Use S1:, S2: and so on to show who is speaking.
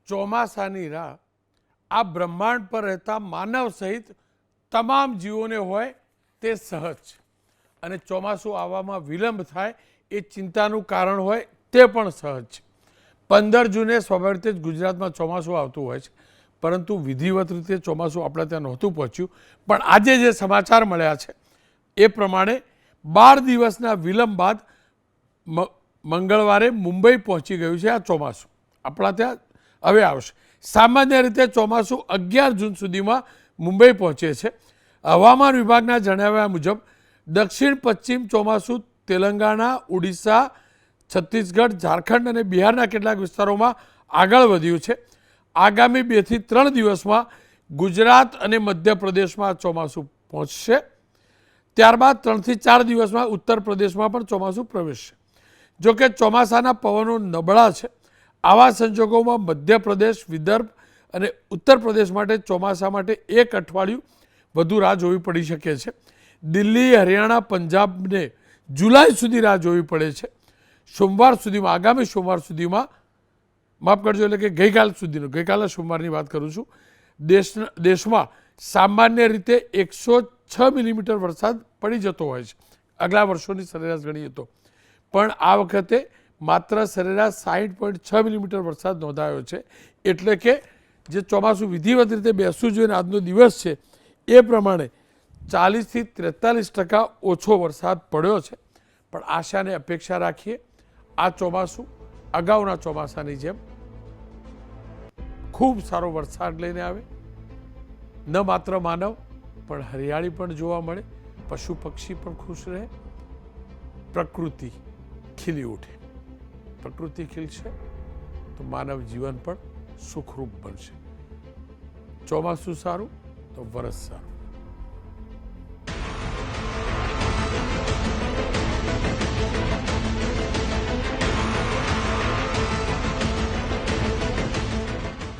S1: ચોમાસાની રાહ આ બ્રહ્માંડ પર રહેતા માનવ સહિત તમામ જીવોને હોય તે સહજ છે અને ચોમાસું આવવામાં વિલંબ થાય એ ચિંતાનું કારણ હોય તે પણ સહજ છે. 15 જૂને સ્વાભાવિક રીતે જ ગુજરાતમાં ચોમાસું આવતું હોય છે, પરંતુ વિધિવત રીતે ચોમાસું આપણા ત્યાં નહોતું પહોંચ્યું. પણ આજે જે સમાચાર મળ્યા છે એ પ્રમાણે 12 દિવસના વિલંબ બાદ મંગળવારે મુંબઈ પહોંચી ગયું છે આ ચોમાસું. આપણા ત્યાં હવે આવશે. સામાન્ય રીતે ચોમાસું 11 જૂન સુધીમાં મુંબઈ પહોંચે છે. હવામાન વિભાગના જણાવ્યા મુજબ દક્ષિણ પશ્ચિમ ચોમાસું તેલંગાણા, ઓડિશા, છત્તીસગઢ, ઝારખંડ અને બિહારના કેટલાક વિસ્તારોમાં આગળ વધ્યું છે. આગામી 2 થી 3 દિવસમાં ગુજરાત અને મધ્યપ્રદેશમાં ચોમાસું પહોંચશે. ત્યારબાદ 3 થી 4 દિવસમાં ઉત્તર પ્રદેશમાં પણ ચોમાસું પ્રવેશશે. જોકે ચોમાસાના પવનો નબળા છે. આવા સંજોગોમાં મધ્યપ્રદેશ, વિદર્ભ અને ઉત્તર પ્રદેશ માટે ચોમાસા માટે 1 અઠવાડિયું વધુ રાહ જોવી પડી શકે છે. દિલ્હી, હરિયાણા, પંજાબને જુલાઈ સુધી રાહ જોવી પડે છે. સોમવાર સુધીમાં, આગામી સોમવાર સુધીમાં, માફ કરજો, એટલે કે ગઈકાલે સોમવારની વાત કરું છું, દેશમાં સામાન્ય રીતે 106 મિલીમીટર વરસાદ પડી જતો હોય છે. આગલા વર્ષોની સરેરાશ ગણીએ તો. પણ આ વખતે માત્ર સરેરાશ 60.6 મિલીમીટર વરસાદ નોંધાયો છે. એટલે કે જે ચોમાસું વિધિવત રીતે બેસવું જોઈએ આજનો દિવસ છે એ પ્રમાણે 40 થી 43% ઓછો વરસાદ પડ્યો છે. પણ આશાને અપેક્ષા રાખીએ આ ચોમાસું અગાઉના ચોમાસાની જેમ ખૂબ સારો વરસાદ લઈને આવે. ન માત્ર માનવ પણ હરિયાળી પણ જોવા મળે, પશુ પક્ષી પણ ખુશ રહે, પ્રકૃતિ ખીલી ઉઠે. પ્રકૃતિ ખીલશે તો માનવ જીવન પણ સુખરૂપ બનશે. ચોમાસું સારું તો વરસ સારું.